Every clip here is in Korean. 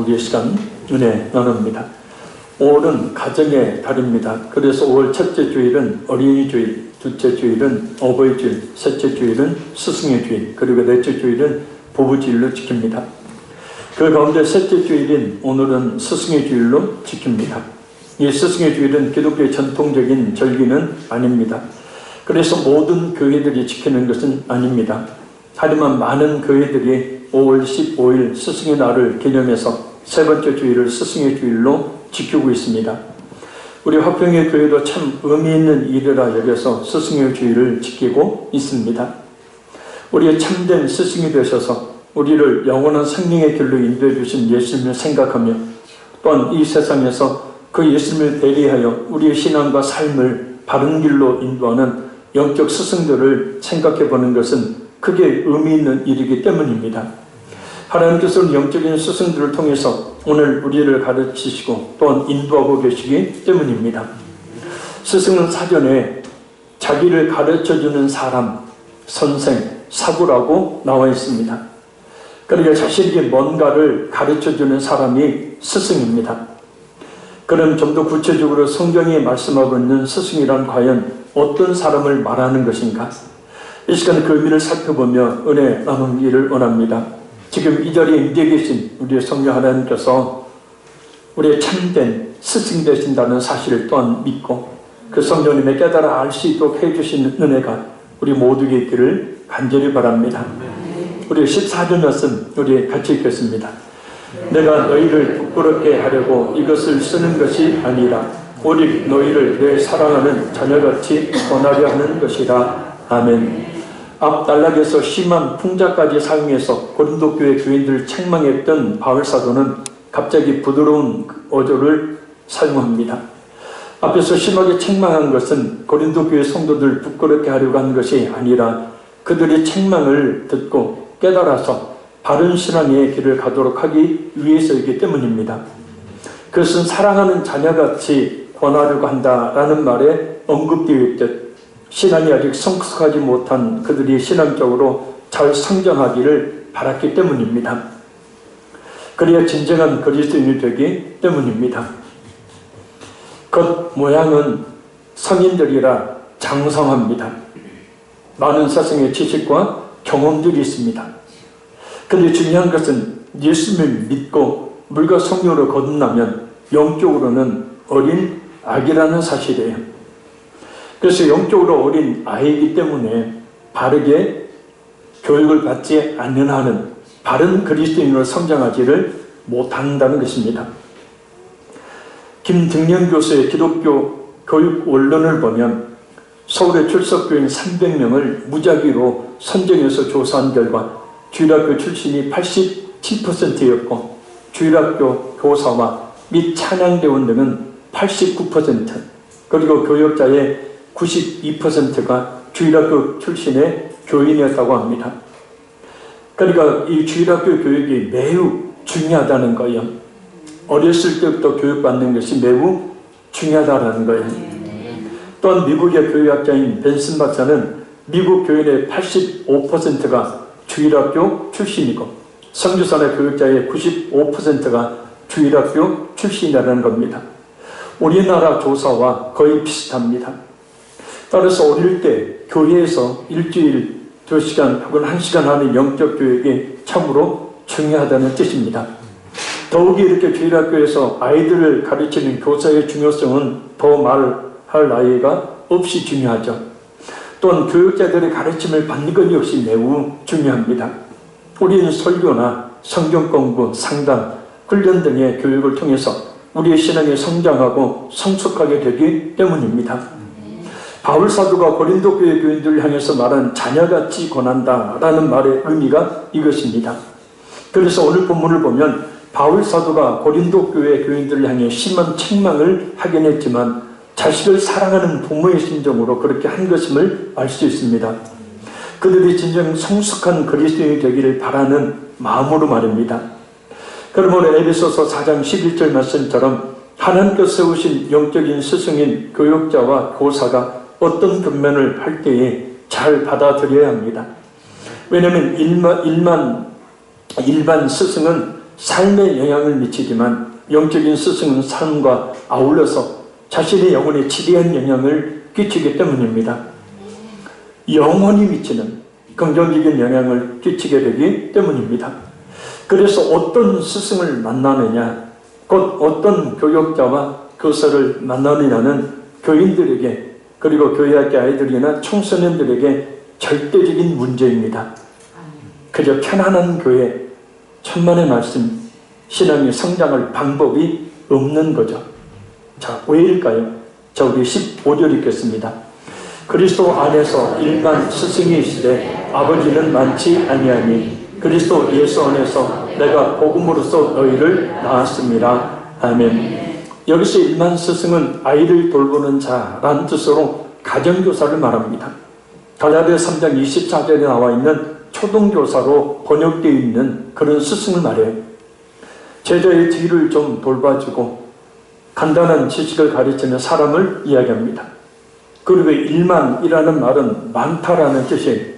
우리의 시간 은혜 나눕니다. 5월은 가정의 달입니다. 그래서 5월 첫째 주일은 어린이 주일, 둘째 주일은 어버이 주일, 셋째 주일은 스승의 주일, 그리고 넷째 주일은 부부 주일로 지킵니다. 그 가운데 셋째 주일인 오늘은 스승의 주일로 지킵니다. 이 스승의 주일은 기독교의 전통적인 절기는 아닙니다. 그래서 모든 교회들이 지키는 것은 아닙니다. 하지만 많은 교회들이 5월 15일 스승의 날을 기념해서 세 번째 주일을 스승의 주일로 지키고 있습니다. 우리 화평의 교회도 참 의미 있는 일이라 여겨서 스승의 주일을 지키고 있습니다. 우리의 참된 스승이 되셔서 우리를 영원한 생명의 길로 인도해 주신 예수님을 생각하며 또한 이 세상에서 그 예수님을 대리하여 우리의 신앙과 삶을 바른 길로 인도하는 영적 스승들을 생각해 보는 것은 크게 의미 있는 일이기 때문입니다. 하나님께서는 영적인 스승들을 통해서 오늘 우리를 가르치시고 또한 인도하고 계시기 때문입니다. 스승은 사전에 자기를 가르쳐주는 사람, 선생, 사부라고 나와 있습니다. 그러니까 자신에게 뭔가를 가르쳐주는 사람이 스승입니다. 그럼 좀 더 구체적으로 성경이 말씀하고 있는 스승이란 과연 어떤 사람을 말하는 것인가? 이 시간 그 의미를 살펴보며 은혜 나누기를 원합니다. 지금 이 자리에 임재 계신 우리의 성령 하나님께서 우리의 참된 스승 되신다는 사실을 또한 믿고 그 성령님의 깨달아 알 수 있도록 해주시는 은혜가 우리 모두에게 있기를 간절히 바랍니다. 우리 14절 말씀 우리 같이 읽겠습니다. 내가 너희를 부끄럽게 하려고 이것을 쓰는 것이 아니라 오직 너희를 내 사랑하는 자녀같이 권하려 하는 것이라. 아멘. 앞 단락에서 심한 풍자까지 사용해서 고린도 교회 교인들을 책망했던 바울 사도는 갑자기 부드러운 어조를 사용합니다. 앞에서 심하게 책망한 것은 고린도 교회 성도들 부끄럽게 하려고 한 것이 아니라 그들의 책망을 듣고 깨달아서 바른 신앙의 길을 가도록 하기 위해서이기 때문입니다. 그것은 사랑하는 자녀같이 권하려고 한다라는 말에 언급되어 있듯 신앙이 아직 성숙하지 못한 그들이 신앙적으로 잘 성장하기를 바랐기 때문입니다. 그래야 진정한 그리스도인이 되기 때문입니다. 겉 모양은 성인들이라 장성합니다. 많은 세상의 지식과 경험들이 있습니다. 그런데 중요한 것은 예수님을 믿고 물과 성령으로 거듭나면 영적으로는 어린 아기라는 사실이에요. 그래서 영적으로 어린 아이이기 때문에 바르게 교육을 받지 않는 한은 바른 그리스도인으로 성장하지를 못한다는 것입니다. 김등령 교수의 기독교 교육 원론을 보면 서울의 출석교인 300명을 무작위로 선정해서 조사한 결과 주일학교 출신이 87%였고 주일학교 교사와 및 찬양대원 등은 89%, 그리고 교역자의 92%가 주일학교 출신의 교인이었다고 합니다. 그러니까 이 주일학교 교육이 매우 중요하다는 거예요. 어렸을 때부터 교육받는 것이 매우 중요하다는 거예요. 또한 미국의 교육학자인 벤슨 박사는 미국 교인의 85%가 주일학교 출신이고 선교사나 교육자의 95%가 주일학교 출신이라는 겁니다. 우리나라 조사와 거의 비슷합니다. 따라서 어릴 때 교회에서 일주일 2시간 혹은 1시간 하는 영적 교육이 참으로 중요하다는 뜻입니다. 더욱이 이렇게 주일학교에서 아이들을 가르치는 교사의 중요성은 더 말할 나위가 없이 중요하죠. 또한 교육자들의 가르침을 받는 것 역시 매우 중요합니다. 우리는 설교나 성경 공부, 상담, 훈련 등의 교육을 통해서 우리의 신앙이 성장하고 성숙하게 되기 때문입니다. 바울 사도가 고린도 교회 교인들을 향해서 말한 자녀같이 권한다라는 말의 의미가 이것입니다. 그래서 오늘 본문을 보면 바울 사도가 고린도 교회 교인들을 향해 심한 책망을 하긴 했지만 자식을 사랑하는 부모의 심정으로 그렇게 한 것임을 알 수 있습니다. 그들이 진정 성숙한 그리스도인이 되기를 바라는 마음으로 말입니다. 그러므로 에베소서 4장 11절 말씀처럼 하나님께서 세우신 영적인 스승인 교육자와 교사가 어떤 권면을 할 때에 잘 받아들여야 합니다. 왜냐하면 일반 스승은 삶에 영향을 미치지만 영적인 스승은 삶과 아울러서 자신의 영혼에 지대한 영향을 끼치기 때문입니다. 영원히 미치는 긍정적인 영향을 끼치게 되기 때문입니다. 그래서 어떤 스승을 만나느냐, 곧 어떤 교역자와 교사를 만나느냐는 교인들에게, 그리고 교회학교 아이들이나 청소년들에게 절대적인 문제입니다. 그저 편안한 교회, 천만의 말씀, 신앙이 성장할 방법이 없는 거죠. 자, 왜일까요? 자, 우리 15절 읽겠습니다. 그리스도 안에서 일반 스승이 있으되 아버지는 많지 아니하니 그리스도 예수 안에서 내가 복음으로써 너희를 낳았습니다. 아멘. 여기서 일반 스승은 아이를 돌보는 자라는 뜻으로 가정교사를 말합니다. 갈라디아 3장 24절에 나와 있는 초등교사로 번역되어 있는 그런 스승을 말해요. 제자의 뒤를 좀 돌봐주고 간단한 지식을 가르치는 사람을 이야기합니다. 그리고 일만이라는 말은 많다라는 뜻이에요.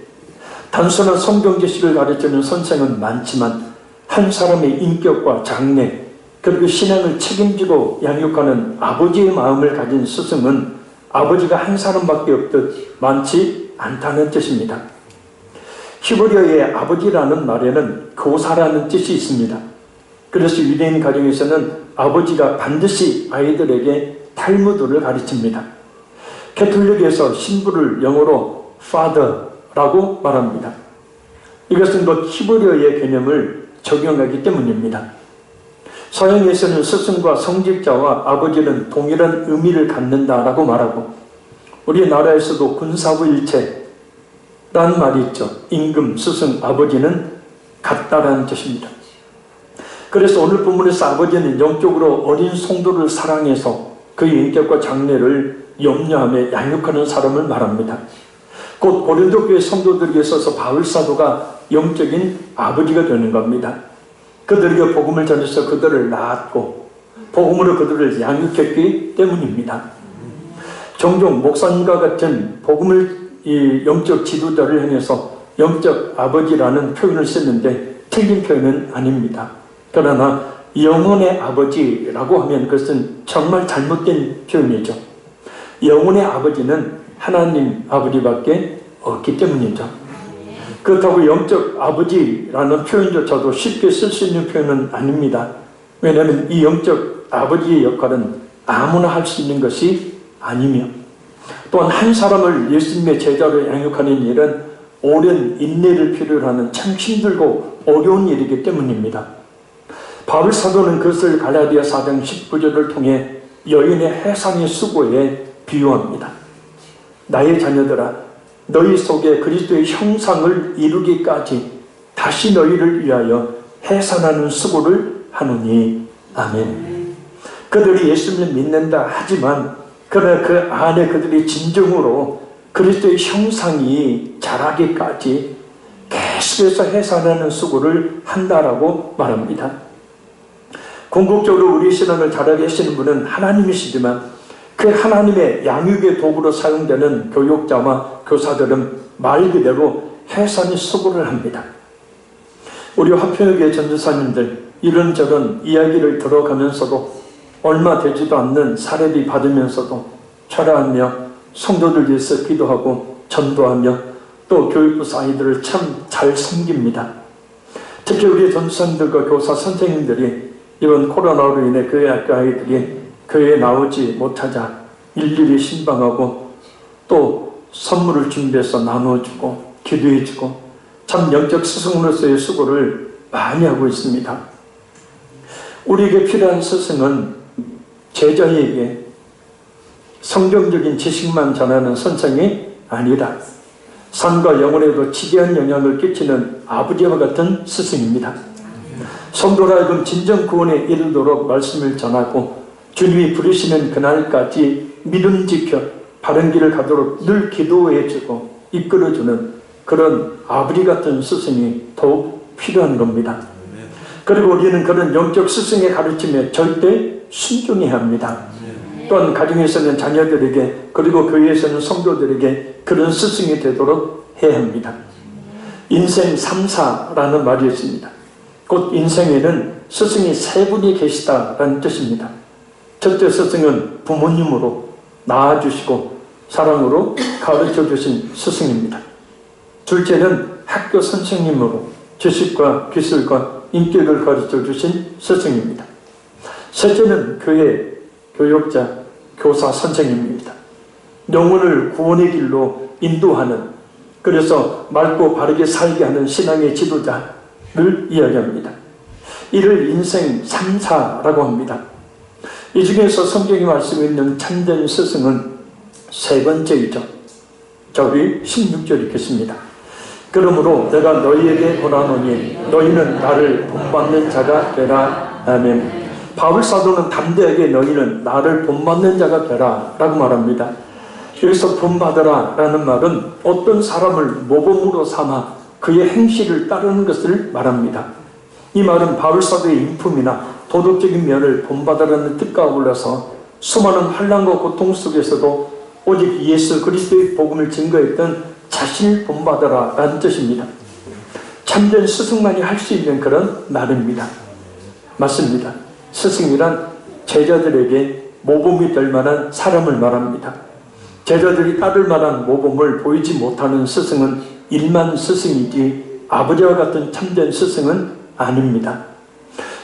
단순한 성경 지식을 가르치는 선생은 많지만 한 사람의 인격과 장래, 그리고 신앙을 책임지고 양육하는 아버지의 마음을 가진 스승은 아버지가 한 사람밖에 없듯 많지 않다는 뜻입니다. 히브리어의 아버지라는 말에는 교사라는 뜻이 있습니다. 그래서 유대인 가정에서는 아버지가 반드시 아이들에게 탈무드를 가르칩니다. 캐톨릭에서 신부를 영어로 father라고 말합니다. 이것은 곧 히브리어의 개념을 적용하기 때문입니다. 서양에서는 스승과 성직자와 아버지는 동일한 의미를 갖는다라고 말하고, 우리나라에서도 군사부일체라는 말이 있죠. 임금, 스승, 아버지는 같다라는 뜻입니다. 그래서 오늘 본문에서 아버지는 영적으로 어린 성도를 사랑해서 그의 인격과 장래를 염려하며 양육하는 사람을 말합니다. 곧 고린도 교회 성도들에게 있어서 바울 사도가 영적인 아버지가 되는 겁니다. 그들에게 복음을 전해서 그들을 낳았고 복음으로 그들을 양육했기 때문입니다. 종종 목사님과 같은 복음을 영적 지도자를 향해서 영적 아버지라는 표현을 쓰는데 틀린 표현은 아닙니다. 그러나 영혼의 아버지라고 하면 그것은 정말 잘못된 표현이죠. 영혼의 아버지는 하나님 아버지밖에 없기 때문이죠. 그렇다고 영적 아버지라는 표현조차도 쉽게 쓸 수 있는 표현은 아닙니다. 왜냐하면 이 영적 아버지의 역할은 아무나 할 수 있는 것이 아니며, 또한 한 사람을 예수님의 제자로 양육하는 일은 오랜 인내를 필요로 하는 참 힘들고 어려운 일이기 때문입니다. 바울 사도는 그것을 갈라디아 4장 19절을 통해 여인의 해산의 수고에 비유합니다. 나의 자녀들아, 너희 속에 그리스도의 형상을 이루기까지 다시 너희를 위하여 해산하는 수고를 하노니. 아멘. 그들이 예수님을 믿는다 하지만 그러나 그 안에 그들이 진정으로 그리스도의 형상이 자라기까지 계속해서 해산하는 수고를 한다라고 말합니다. 궁극적으로 우리 신앙을 자라게 하시는 분은 하나님이시지만 그 하나님의 양육의 도구로 사용되는 교육자와 교사들은 말 그대로 해산의 수고를 합니다. 우리 화평교회 전도사님들 이런저런 이야기를 들어가면서도 얼마 되지도 않는 사례비 받으면서도 철회하며 성도들 위해서 기도하고 전도하며 또 교육부서 아이들을 참 잘 섬깁니다. 특히 우리 전도사님들과 교사 선생님들이 이번 코로나로 인해 교회 학교 아이들이 교회에 나오지 못하자 일일이 신방하고 또 선물을 준비해서 나눠주고 기도해주고 참 영적 스승으로서의 수고를 많이 하고 있습니다. 우리에게 필요한 스승은 제자에게 성경적인 지식만 전하는 선생이 아니라 삶과 영혼에도 지대한 영향을 끼치는 아버지와 같은 스승입니다. 성도라 하여금 진정 구원에 이르도록 말씀을 전하고 주님이 부르시는 그날까지 믿음 지켜 바른 길을 가도록 늘 기도해주고 이끌어주는 그런 아버지 같은 스승이 더욱 필요한 겁니다. 그리고 우리는 그런 영적 스승의 가르침에 절대 순종해야 합니다. 또한 가정에서는 자녀들에게 그리고 교회에서는 성도들에게 그런 스승이 되도록 해야 합니다. 인생 3사라는 말이 있습니다. 곧 인생에는 스승이 세 분이 계시다라는 뜻입니다. 첫째 스승은 부모님으로 낳아주시고 사랑으로 가르쳐주신 스승입니다. 둘째는 학교 선생님으로 지식과 기술과 인격을 가르쳐주신 스승입니다. 셋째는 교회 교역자, 교사 선생님입니다. 영혼을 구원의 길로 인도하는, 그래서 맑고 바르게 살게 하는 신앙의 지도자를 이야기합니다. 이를 인생 3사라고 합니다. 이 중에서 성경이 말씀하고 있는 참된 스승은 세 번째이죠. 저기 16절 읽겠습니다. 그러므로 내가 너희에게 권하노니 너희는 나를 본받는 자가 되라. 아멘. 바울 사도는 담대하게 너희는 나를 본받는 자가 되라 라고 말합니다. 여기서 본받으라 라는 말은 어떤 사람을 모범으로 삼아 그의 행실을 따르는 것을 말합니다. 이 말은 바울 사도의 인품이나 도덕적인 면을 본받으라는 뜻과 어울려서 수많은 환난과 고통 속에서도 오직 예수 그리스도의 복음을 증거했던 자신을 본받아라 라는 뜻입니다. 참된 스승만이 할 수 있는 그런 말입니다. 맞습니다. 스승이란 제자들에게 모범이 될 만한 사람을 말합니다. 제자들이 따를 만한 모범을 보이지 못하는 스승은 일만 스승이지 아버지와 같은 참된 스승은 아닙니다.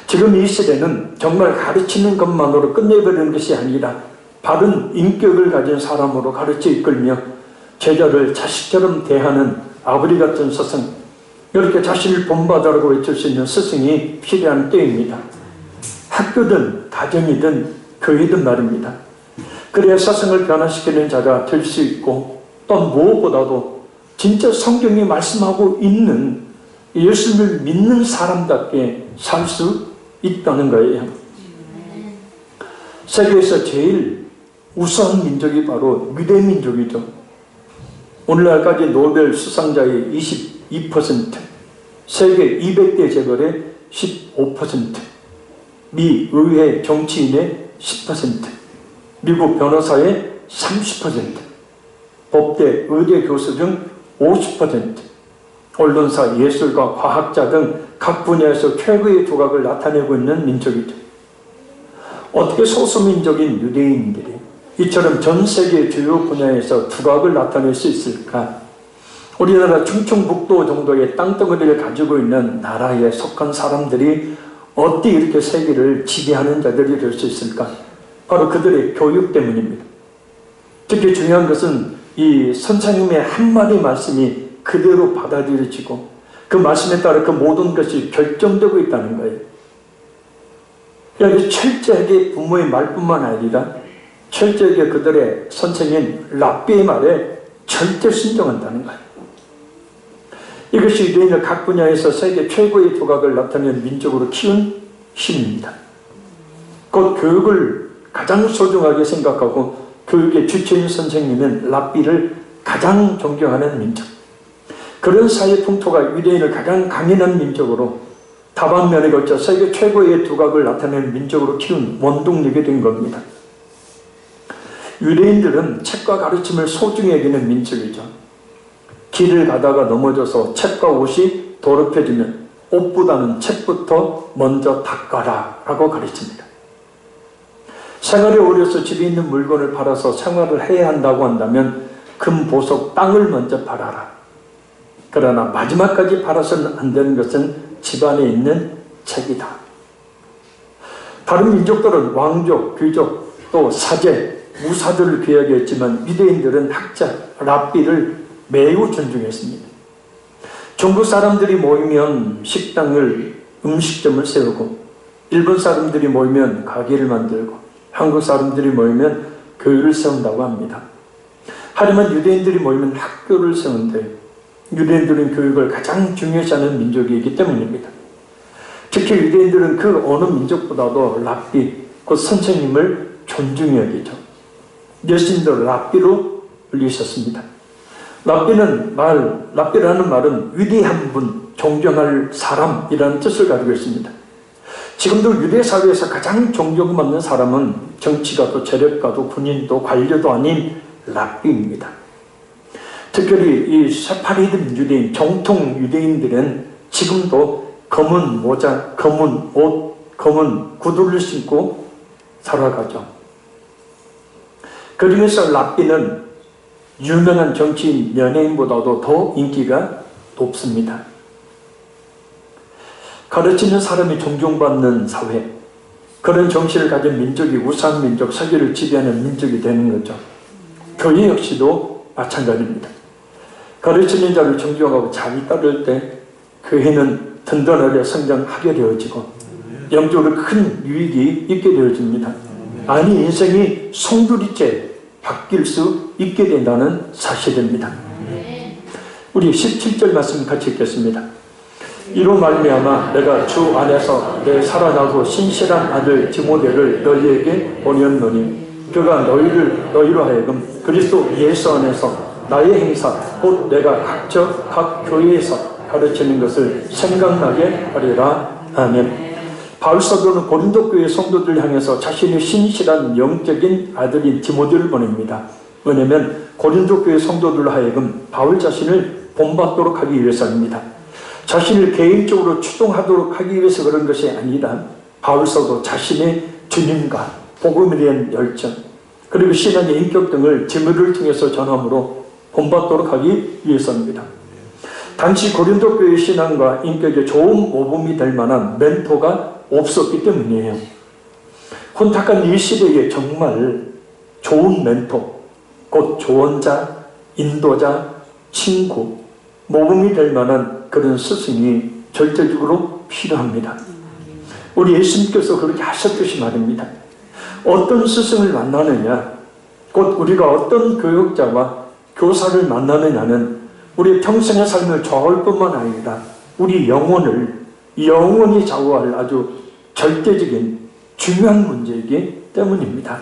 지금 이 시대는 정말 가르치는 것만으로 끝내버리는 것이 아니라 바른 인격을 가진 사람으로 가르쳐 이끌며 제자를 자식처럼 대하는 아버지 같은 스승, 이렇게 자신을 본받으라고 외칠 수 있는 스승이 필요한 때입니다. 학교든 가정이든 교회든 말입니다. 그래야 스승을 변화시키는 자가 될 수 있고, 또 무엇보다도 진짜 성경이 말씀하고 있는 예수를 믿는 사람답게 살 수 있다는 거예요. 세계에서 제일 우수한 민족이 바로 유대 민족이죠. 오늘날까지 노벨 수상자의 22%, 세계 200대 재벌의 15%, 미 의회 정치인의 10%, 미국 변호사의 30%, 법대 의대 교수 중 50%, 언론사, 예술가, 과학자 등 각 분야에서 최고의 두각을 나타내고 있는 민족이죠. 어떻게 소수민족인 유대인들이 이처럼 전 세계 주요 분야에서 두각을 나타낼 수 있을까? 우리나라 충청북도 정도의 땅덩어리를 가지고 있는 나라에 속한 사람들이 어떻게 이렇게 세계를 지배하는 자들이 될 수 있을까? 바로 그들의 교육 때문입니다. 특히 중요한 것은 이 선생님의 한마디 말씀이 그대로 받아들여지고 그 말씀에 따라 그 모든 것이 결정되고 있다는 거예요. 그러니까 철저하게 부모의 말뿐만 아니라 철저하게 그들의 선생인 랍비의 말에 절대 순종한다는 거예요. 이것이 유대인을 각 분야에서 세계 최고의 두각을 나타내는 민족으로 키운 힘입니다. 곧 교육을 가장 소중하게 생각하고 교육의 주체인 선생님은 랍비를 가장 존경하는 민족. 그런 사회 풍토가 유대인을 가장 강인한 민족으로 다방면에 걸쳐 세계 최고의 두각을 나타내는 민족으로 키운 원동력이 된 겁니다. 유대인들은 책과 가르침을 소중히 여기는 민족이죠. 길을 가다가 넘어져서 책과 옷이 더럽혀지면 옷보다는 책부터 먼저 닦아라 라고 가르칩니다. 생활에 어려서 집에 있는 물건을 팔아서 생활을 해야 한다고 한다면 금, 보석, 땅을 먼저 팔아라. 그러나 마지막까지 팔아서는 안 되는 것은 집안에 있는 책이다. 다른 민족들은 왕족, 귀족, 또 사제, 무사들을 귀하게 했지만 유대인들은 학자, 랍비를 매우 존중했습니다. 중국 사람들이 모이면 식당을, 음식점을 세우고, 일본 사람들이 모이면 가게를 만들고, 한국 사람들이 모이면 교회를 세운다고 합니다. 하지만 유대인들이 모이면 학교를 세운대요. 유대인들은 교육을 가장 중요시하는 민족이기 때문입니다. 특히 유대인들은 그 어느 민족보다도 랍비, 그 선생님을 존중히 여기죠. 예수님도 랍비로 불리셨습니다. 랍비라는 말은 위대한 분, 존경할 사람이라는 뜻을 가지고 있습니다. 지금도 유대 사회에서 가장 존경받는 사람은 정치가도 재력가도 군인도 관료도 아닌 랍비입니다. 특별히 이 세파리드 유대인, 정통 유대인들은 지금도 검은 모자, 검은 옷, 검은 구두를 신고 살아가죠. 그러면서 랍비는 유명한 정치인, 연예인보다도 더 인기가 높습니다. 가르치는 사람이 존경받는 사회, 그런 정신을 가진 민족이 우상민족, 세계를 지배하는 민족이 되는 거죠. 교회 역시도 마찬가지입니다. 가르치는 자를 존경하고 잘 따를 때 교회는 든든하게 성장하게 되어지고 영적으로 큰 유익이 있게 되어집니다. 아니 인생이 송두리째 바뀔 수 있게 된다는 사실입니다. 우리 17절 말씀 같이 읽겠습니다. 이로 말미암아 내가 주 안에서 내 살아나고 신실한 아들 디모데를 너희에게 보냈노니 그가 너희로 하여금 그리스도 예수 안에서 나의 행사 곧 내가 각 교회에서 가르치는 것을 생각나게 하리라. 아멘. 바울 사도는 고린도 교회 성도들 향해서 자신의 신실한 영적인 아들인 디모데를 보냅니다. 왜냐하면 고린도 교회 성도들로 하여금 바울 자신을 본받도록 하기 위해서입니다. 자신을 개인적으로 추종하도록 하기 위해서 그런 것이 아니라 바울 사도 자신의 주님과 복음에 대한 열정 그리고 신앙의 인격 등을 디모데를 통해서 전함으로 본받도록 하기 위해서입니다. 당시 고린도 교회의 신앙과 인격에 좋은 모범이 될 만한 멘토가 없었기 때문이에요. 혼탁한 이 시대에 정말 좋은 멘토, 곧 조언자, 인도자, 친구, 모범이 될 만한 그런 스승이 절대적으로 필요합니다. 우리 예수님께서 그렇게 하셨듯이 말입니다. 어떤 스승을 만나느냐, 곧 우리가 어떤 교육자와 교사를 만나느냐는 우리 평생의 삶을 좌우할 뿐만 아니라 우리 영원히 좌우할 아주 절대적인 중요한 문제이기 때문입니다.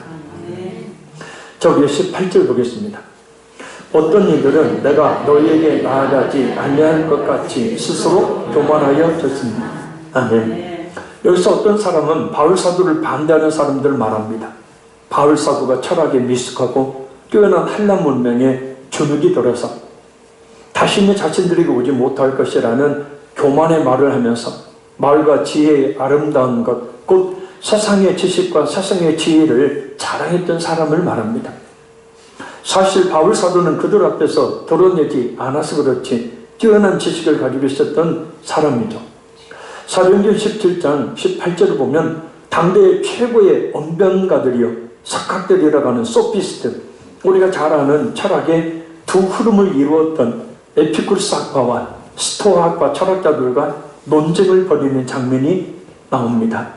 자, 우리 18절 보겠습니다. 어떤 이들은 내가 너희에게 나아가지 아니할 것 같이 스스로 교만하여 졌습니다. 아멘. 여기서 어떤 사람은 바울 사도를 반대하는 사람들을 말합니다. 바울 사도가 철학에 미숙하고 뛰어난 한란 문명에 주눅이 들어서 다시는 자신들에게 오지 못할 것이라는 교만의 말을 하면서 말과 지혜의 아름다운 것, 곧 세상의 지식과 세상의 지혜를 자랑했던 사람을 말합니다. 사실 바울 사도는 그들 앞에서 드러내지 않아서 그렇지 뛰어난 지식을 가지고 있었던 사람이죠. 사도행전 17장 18절을 보면 당대의 최고의 언변가들이요 석학들이라고 하는 소피스트, 우리가 잘 아는 철학의 두 흐름을 이루었던 에피쿠르스 학파와 스토아 학파 철학자들과 논쟁을 벌이는 장면이 나옵니다.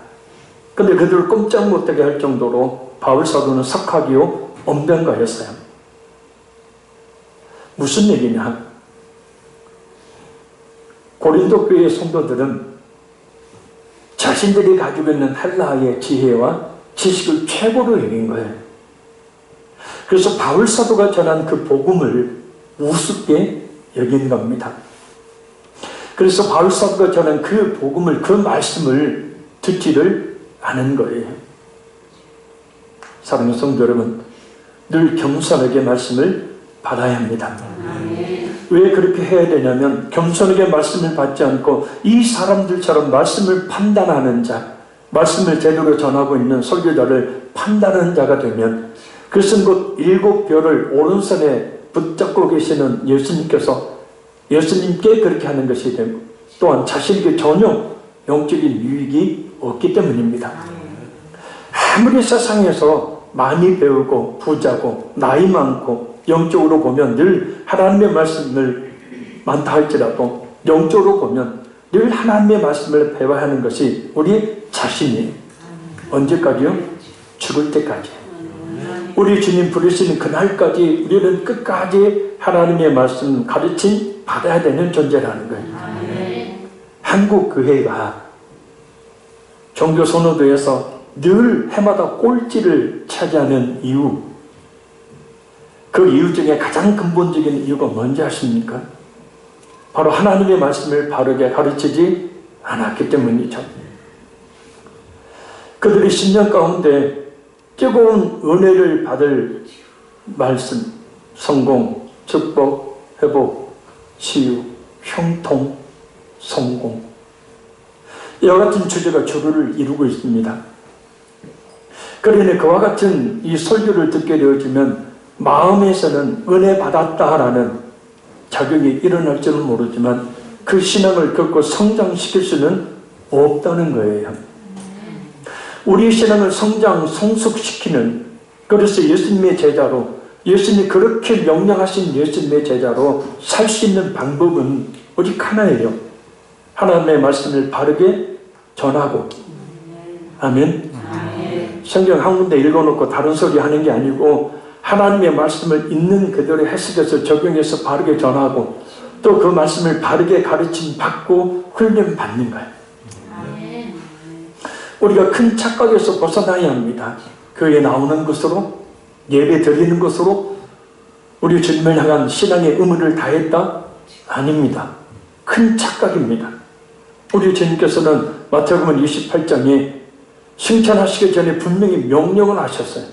근데 그들을 꼼짝 못하게 할 정도로 바울 사도는 석학이요 언변가였어요. 무슨 얘기냐? 고린도 교회의 성도들은 자신들이 가지고 있는 헬라어의 지혜와 지식을 최고로 여긴 거예요. 그래서 바울 사도가 전한 그 복음을 우습게 여긴 겁니다. 그래서 바울 사도가 전한 그 복음을, 그 말씀을 듣지를 않은 거예요. 사랑하는 성도 여러분, 늘 겸손하게 말씀을 받아야 합니다. 왜 그렇게 해야 되냐면 겸손하게 말씀을 받지 않고 이 사람들처럼 말씀을 판단하는 자, 말씀을 제대로 전하고 있는 설교자를 판단하는 자가 되면 그것은 곧 일곱 별을 오른손에 붙잡고 계시는 예수님께 그렇게 하는 것이 되고 또한 자신에게 전혀 영적인 유익이 없기 때문입니다. 아무리 세상에서 많이 배우고 부자고 나이 많고 영적으로 보면 늘 하나님의 말씀을 많다 할지라도 영적으로 보면 늘 하나님의 말씀을 배워야 하는 것이 우리 자신이 언제까지요? 죽을 때까지. 우리 주님 부르시는 그날까지 우리는 끝까지 하나님의 말씀 가르침 받아야 되는 존재라는 거예요. 한국 교회가 종교 선호도에서 늘 해마다 꼴찌를 차지하는 이유, 그 이유 중에 가장 근본적인 이유가 뭔지 아십니까? 바로 하나님의 말씀을 바르게 가르치지 않았기 때문이죠. 그들이 10년 가운데 뜨거운 은혜를 받을 말씀, 성공, 축복, 회복, 치유, 형통, 성공, 이와 같은 주제가 주를 이루고 있습니다. 그러니 그와 같은 이 설교를 듣게 되어지면 마음에서는 은혜 받았다라는 작용이 일어날 줄은 모르지만 그 신앙을 겪고 성장시킬 수는 없다는 거예요. 우리의 신앙을 성장, 성숙시키는, 그래서 예수님의 제자로, 예수님이 그렇게 명령하신 예수님의 제자로 살 수 있는 방법은 오직 하나예요. 하나님의 말씀을 바르게 전하고. 아멘. 성경 한 군데 읽어놓고 다른 소리 하는 게 아니고 하나님의 말씀을 있는 그대로 해석해서 적용해서 바르게 전하고 또 그 말씀을 바르게 가르침 받고 훈련 받는 거예요. 우리가 큰 착각에서 벗어나야 합니다. 교회에 나오는 것으로, 예배 드리는 것으로 우리 주님을 향한 신앙의 의무를 다했다? 아닙니다. 큰 착각입니다. 우리 주님께서는 마태복음 28장에 승천하시기 전에 분명히 명령을 하셨어요.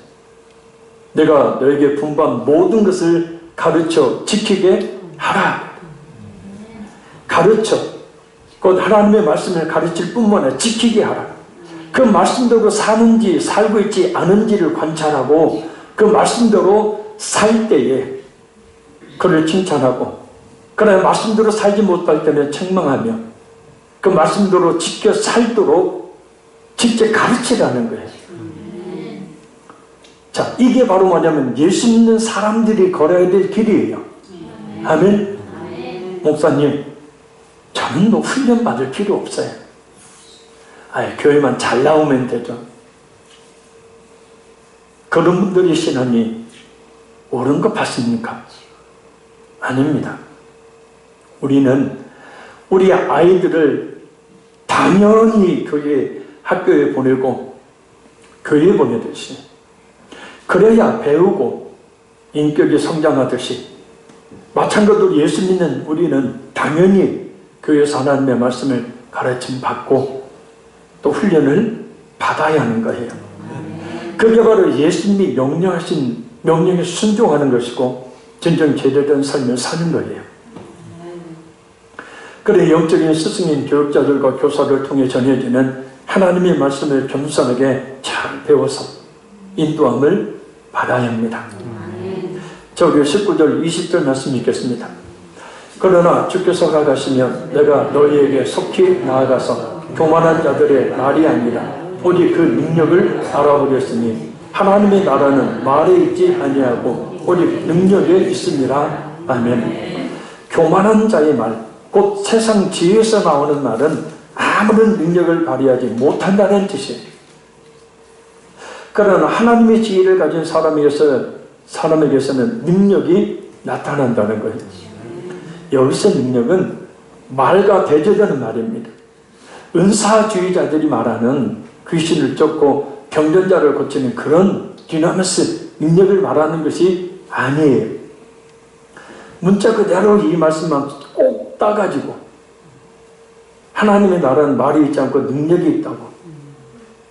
내가 너에게 분부한 모든 것을 가르쳐 지키게 하라. 가르쳐, 곧 하나님의 말씀을 가르칠 뿐만 아니라 지키게 하라. 그 말씀대로 사는지 살고 있지 않은지를 관찰하고 그 말씀대로 살 때에 그를 칭찬하고, 그러나 말씀대로 살지 못할 때는 책망하며 그 말씀대로 지켜 살도록 직접 가르치라는 거예요. 자, 이게 바로 뭐냐면 예수 믿는 사람들이 걸어야 될 길이에요. 아멘. 목사님, 저는 뭐 훈련 받을 필요 없어요. 교회만 잘 나오면 되죠. 그런 분들의 신앙이 옳은 것 같습니까? 아닙니다. 우리는 우리 아이들을 당연히 학교에 보내고 교회에 보내듯이, 그래야 배우고 인격이 성장하듯이, 마찬가지로 예수 믿는 우리는 당연히 교회에서 하나님의 말씀을 가르침 받고 또 훈련을 받아야 하는 거예요. 그게 바로 예수님이 명령하신 명령에 순종하는 것이고 진정 제대된 삶을 사는 거예요. 그래 영적인 스승인 교육자들과 교사를 통해 전해지는 하나님의 말씀을 겸손하게 잘 배워서 인도함을 받아야 합니다. 저기 19절 20절 말씀 읽겠습니다. 그러나 주께서 가가시면 내가 너희에게 속히 나아가서 교만한 자들의 말이 아니라 오직 그 능력을 알아보겠으니 하나님의 나라는 말에 있지 아니하고 오직 능력에 있습니다. 아멘. 교만한 자의 말, 곧 세상 지혜에서 나오는 말은 아무런 능력을 발휘하지 못한다는 뜻이에요. 그러나 하나님의 지혜를 가진 사람에게서는 능력이 나타난다는 거예요. 여기서 능력은 말과 대조되는 말입니다. 은사주의자들이 말하는 귀신을 쫓고 병전자를 고치는 그런 디나미스 능력을 말하는 것이 아니에요. 문자 그대로 이 말씀만 꼭 따가지고 하나님의 나라는 말이 있지 않고 능력이 있다고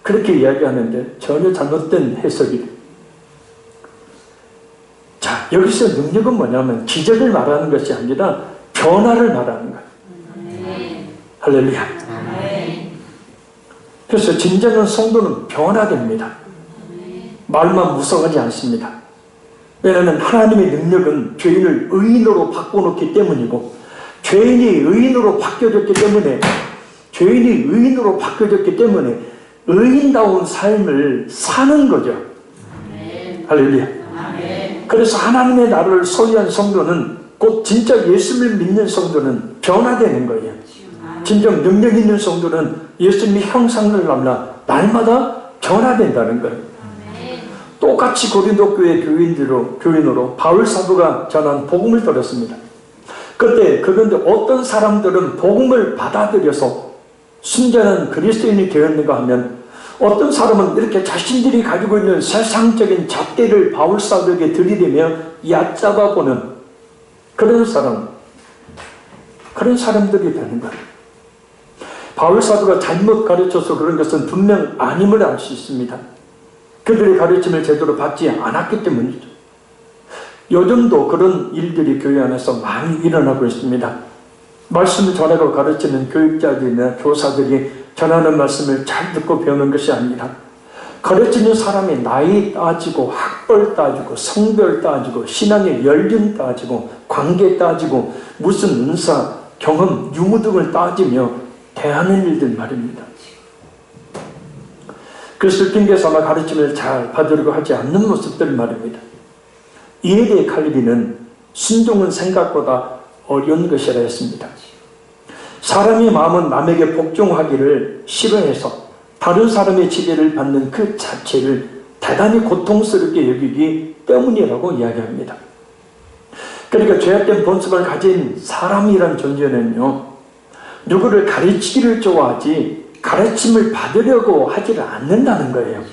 그렇게 이야기하는데 전혀 잘못된 해석이에요. 자, 여기서 능력은 뭐냐면 기적을 말하는 것이 아니라 변화를 말하는 거예요. 할렐루야. 그래서 진정한 성도는 변화됩니다. 말만 무성하지 않습니다. 왜냐하면 하나님의 능력은 죄인을 의인으로 바꿔놓기 때문이고, 죄인이 의인으로 바뀌어졌기 때문에 의인다운 삶을 사는 거죠. 할렐루야. 그래서 하나님의 나라를 소유한 성도는, 곧 진짜 예수를 믿는 성도는 변화되는 거예요. 진정 능력 있는 성도는 예수님의 형상을 남라 날마다 변화된다는 거예요. 똑같이 고린도 교회 교인으로 바울 사도가 전한 복음을 들었습니다. 그런데 어떤 사람들은 복음을 받아들여서 순전한 그리스도인이 되었는가 하면, 어떤 사람은 이렇게 자신들이 가지고 있는 세상적인 잣대를 바울 사도에게 들이대며 얕잡아 보는 그런 사람들이 되는 거예요. 바울 사도가 잘못 가르쳐서 그런 것은 분명 아님을 알 수 있습니다. 그들의 가르침을 제대로 받지 않았기 때문이죠. 요즘도 그런 일들이 교회 안에서 많이 일어나고 있습니다. 말씀을 전하고 가르치는 교육자들이나 교사들이 전하는 말씀을 잘 듣고 배우는 것이 아니라 가르치는 사람이 나이 따지고 학벌 따지고 성별 따지고 신앙의 연륜 따지고 관계 따지고 무슨 은사, 경험, 유무 등을 따지며 대하는 일들 말입니다. 그래서 핑계삼아 가르침을 잘 받으려고 하지 않는 모습들 말입니다. 이에 대해 칼빈은 순종은 생각보다 어려운 것이라 했습니다. 사람의 마음은 남에게 복종하기를 싫어해서 다른 사람의 지배를 받는 그 자체를 대단히 고통스럽게 여기기 때문이라고 이야기합니다. 그러니까 죄악된 본성을 가진 사람이란 존재는요, 누구를 가르치기를 좋아하지 가르침을 받으려고 하지를 않는다는 거예요.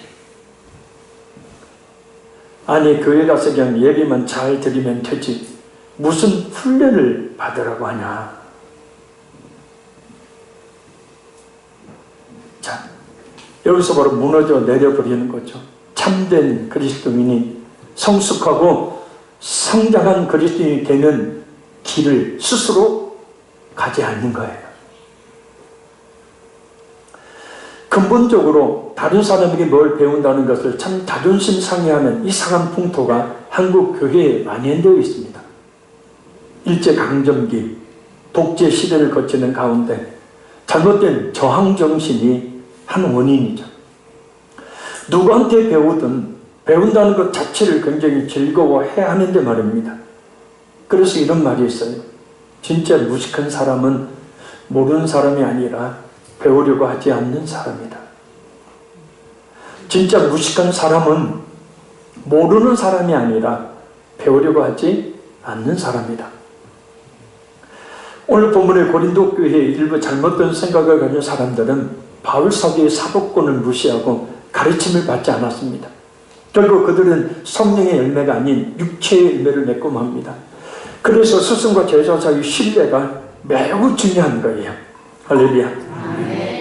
아니, 교회 가서 그냥 예배만 잘 드리면 되지 무슨 훈련을 받으라고 하냐. 자, 여기서 바로 무너져 내려버리는 거죠. 참된 그리스도인이 성숙하고 성장한 그리스도인이 되는 길을 스스로 가지 않는 거예요. 근본적으로 다른 사람에게 뭘 배운다는 것을 참 자존심 상해하는 이상한 풍토가 한국 교회에 만연되어 있습니다. 일제강점기, 독재 시대를 거치는 가운데 잘못된 저항정신이 한 원인이죠. 누구한테 배우든 배운다는 것 자체를 굉장히 즐거워해야 하는데 말입니다. 그래서 이런 말이 있어요. 진짜 무식한 사람은 모르는 사람이 아니라 배우려고 하지 않는 사람이다. 진짜 무식한 사람은 모르는 사람이 아니라 배우려고 하지 않는 사람이다. 오늘 본문의 고린도 교회의 일부 잘못된 생각을 가진 사람들은 바울 사도의 사도권을 무시하고 가르침을 받지 않았습니다. 결국 그들은 성령의 열매가 아닌 육체의 열매를 맺고 맙니다. 그래서 스승과 제자 사이의 신뢰가 매우 중요한 거예요. 할렐루야.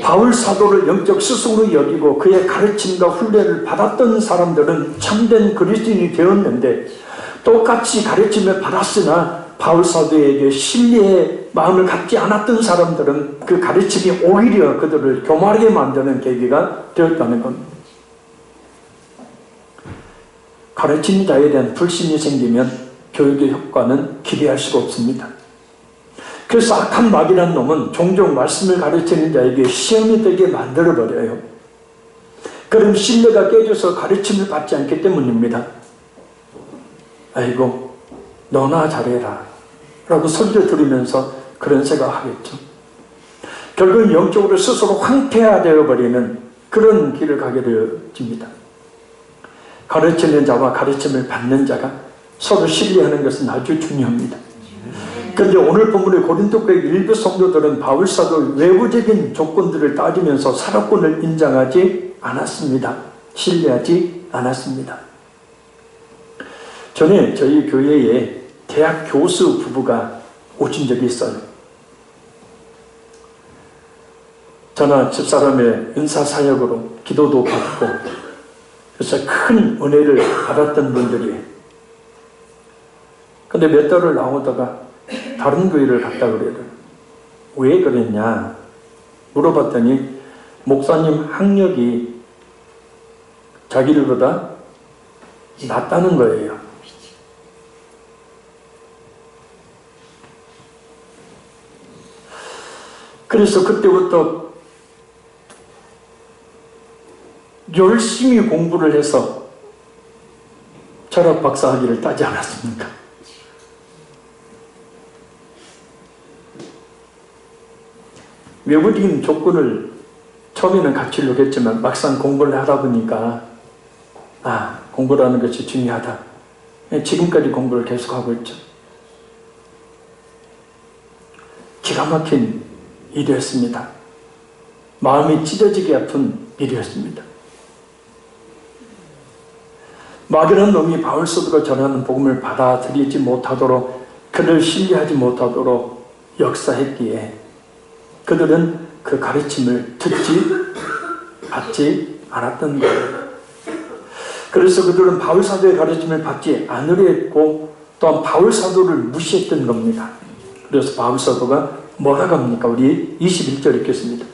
바울 사도를 영적 스승으로 여기고 그의 가르침과 훈련을 받았던 사람들은 참된 그리스도인이 되었는데, 똑같이 가르침을 받았으나 바울 사도에게 신뢰의 마음을 갖지 않았던 사람들은 그 가르침이 오히려 그들을 교만하게 만드는 계기가 되었다는 겁니다. 가르치는 자에 대한 불신이 생기면 교육의 효과는 기대할 수가 없습니다. 그래서 악한 마귀라는 놈은 종종 말씀을 가르치는 자에게 시험이 되게 만들어버려요. 그럼 신뢰가 깨져서 가르침을 받지 않기 때문입니다. 아이고, 너나 잘해라 라고 설교 들으면서 그런 생각하겠죠. 결국은 영적으로 스스로 황폐화되어버리는 그런 길을 가게 되어집니다. 가르치는 자와 가르침을 받는 자가 서로 신뢰하는 것은 아주 중요합니다. 그런데 오늘 본문의 고린도 교회 일부 성도들은 바울 사도 외부적인 조건들을 따지면서 사도권을 인정하지 않았습니다. 신뢰하지 않았습니다. 전에 저희 교회에 대학 교수 부부가 오신 적이 있어요. 저나 집사람의 은사 사역으로 기도도 받고 그래서 큰 은혜를 받았던 분들이에요. 근데 몇 달을 나오다가 다른 교회를 갔다 그래요. 왜 그랬냐 물어봤더니 목사님 학력이 자기들보다 낫다는 거예요. 그래서 그때부터 열심히 공부를 해서 철학 박사 학위를 따지 않았습니까? 외부적인 조건을 처음에는 갖추려고 했지만 막상 공부를 하다 보니까 공부라는 것이 중요하다. 지금까지 공부를 계속하고 있죠. 기가 막힌 일이었습니다. 마음이 찢어지게 아픈 일이었습니다. 마귀라는 놈이 바울 사도가 전하는 복음을 받아들이지 못하도록, 그를 신뢰하지 못하도록 역사했기에 그들은 그 가르침을 받지 않았던 거예요. 그래서 그들은 바울 사도의 가르침을 받지 않으려 했고 또한 바울 사도를 무시했던 겁니다. 그래서 바울 사도가 뭐라고 합니까? 우리 21절 읽겠습니다.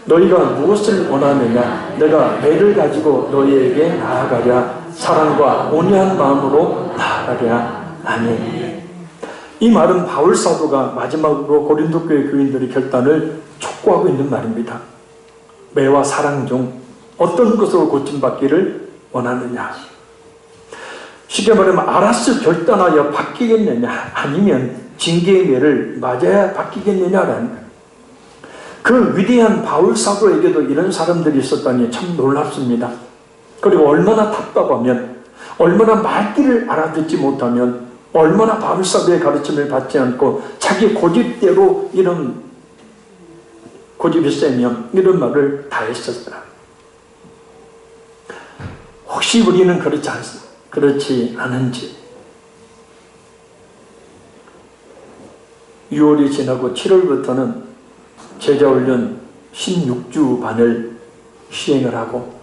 너희가 무엇을 원하느냐? 내가 매를 가지고 너희에게 나아가랴. 사랑과 온유한 마음으로 나아가랴. 아멘. 이 말은 바울 사도가 마지막으로 고린도 교회 교인들의 결단을 촉구하고 있는 말입니다. 매와 사랑 중 어떤 것으로 고침받기를 원하느냐? 쉽게 말하면 알아서 결단하여 바뀌겠느냐, 아니면 징계의 매를 맞아야 바뀌겠느냐라는 거예요. 그 위대한 바울 사도에게도 이런 사람들이 있었다니 참 놀랍습니다. 그리고 얼마나 답답하면, 얼마나 말귀를 알아듣지 못하면, 얼마나 바울 사도의 가르침을 받지 않고 자기 고집대로 이런 고집이 세면 이런 말을 다 했었다. 혹시 우리는 그렇지 않은지. 6월이 지나고 7월부터는 제자훈련 16주 반을 시행을 하고,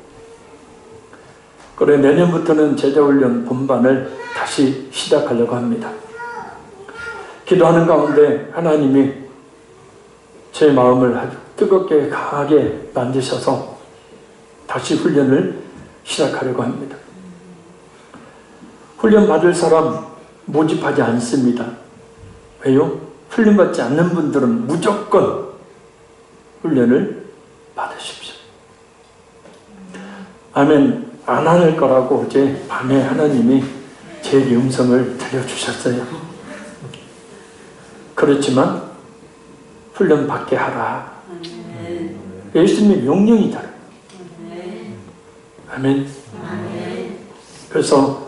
그래 내년부터는 제자훈련 본반을 다시 시작하려고 합니다. 기도하는 가운데 하나님이 제 마음을 아주 뜨겁게 강하게 만드셔서 다시 훈련을 시작하려고 합니다. 훈련 받을 사람 모집하지 않습니다. 왜요? 훈련 받지 않는 분들은 무조건 훈련을 받으십시오. 아멘. 안 할 거라고 어제 밤에 하나님이 제 음성을 들려주셨어요. 그렇지만 훈련 받게 하라. 예수님의 명령이잖아요. 아멘. 그래서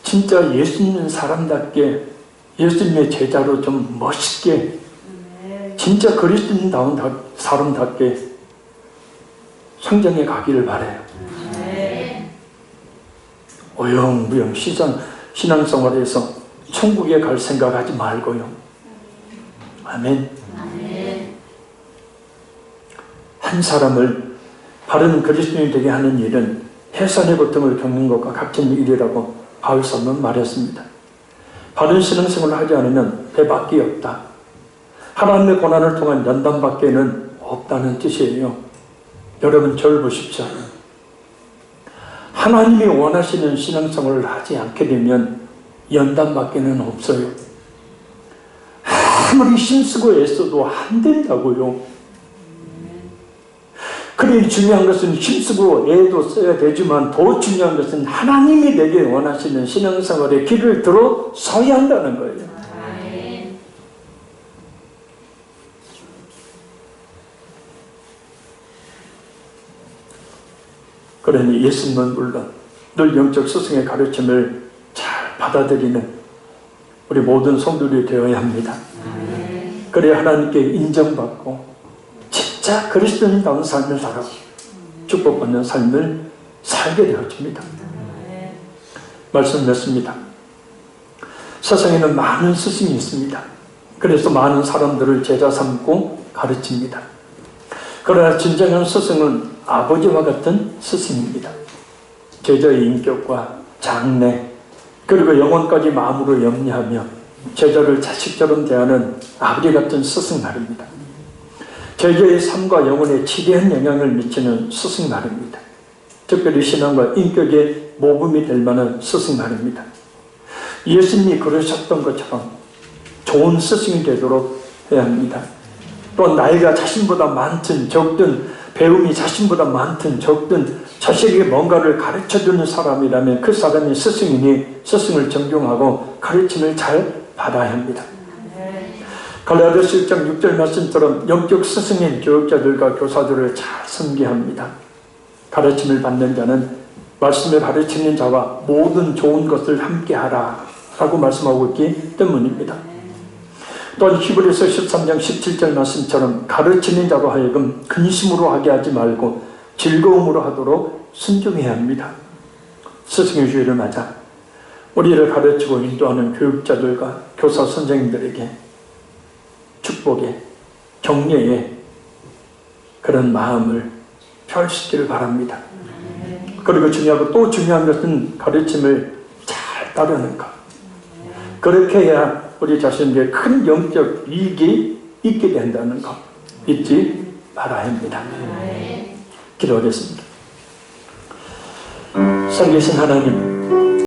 진짜 예수 믿는 사람답게, 예수님의 제자로 좀 멋있게, 진짜 그리스도인다운 사람답게 성장해 가기를 바라요. 어영부영 신앙생활에서 천국에 갈 생각하지 말고요. 아멘. 한 사람을 바른 그리스도인이 되게 하는 일은 해산의 고통을 겪는 것과 같은 일이라고 바울 사도는 말했습니다. 바른 신앙생활을 하지 않으면 배밖에 없다. 하나님의 고난을 통한 연단밖에는 없다는 뜻이에요. 여러분 저를 보십시오. 하나님이 원하시는 신앙생활을 하지 않게 되면 연단밖에는 없어요. 아무리 힘쓰고 애써도 안 된다고요. 그래 중요한 것은 힘쓰고 애도 써야 되지만 더 중요한 것은 하나님이 내게 원하시는 신앙생활의 길을 들어 서야 한다는 거예요. 그러니 예수님은 물론 늘 영적 스승의 가르침을 잘 받아들이는 우리 모든 성도들이 되어야 합니다. 그래야 하나님께 인정받고 진짜 그리스도인다운 삶을 살아 축복받는 삶을 살게 되어집니다. 말씀 맺습니다. 세상에는 많은 스승이 있습니다. 그래서 많은 사람들을 제자 삼고 가르칩니다. 그러나 진정한 스승은 아버지와 같은 스승입니다. 제자의 인격과 장래 그리고 영혼까지 마음으로 염려하며 제자를 자식처럼 대하는 아버지 같은 스승 말입니다. 제자의 삶과 영혼에 지대한 영향을 미치는 스승 말입니다. 특별히 신앙과 인격의 모범이 될 만한 스승 말입니다. 예수님이 그러셨던 것처럼 좋은 스승이 되도록 해야 합니다. 또 나이가 자신보다 많든 적든 배움이 자신보다 많든 적든 자식에게 뭔가를 가르쳐주는 사람이라면 그 사람이 스승이니 스승을 존경하고 가르침을 잘 받아야 합니다. 갈라디아서 1장 6절 말씀처럼 영적 스승인 교육자들과 교사들을 잘 섬겨야 합니다. 가르침을 받는 자는 말씀을 가르치는 자와 모든 좋은 것을 함께하라 라고 말씀하고 있기 때문입니다. 또한 히브리서 13장 17절 말씀처럼 가르치는 자로 하여금 근심으로 하게 하지 말고 즐거움으로 하도록 순종해야 합니다. 스승의 주의를 맞아 우리를 가르치고 인도하는 교육자들과 교사 선생님들에게 축복의 격려의 그런 마음을 펼치기를 바랍니다. 그리고 중요하고 또 중요한 것은 가르침을 잘 따르는 것. 그렇게 해야 우리 자신에게 큰 영적 이익이 있게 된다는 것 잊지 바라야 합니다. 기도하겠습니다. 살리신 하나님,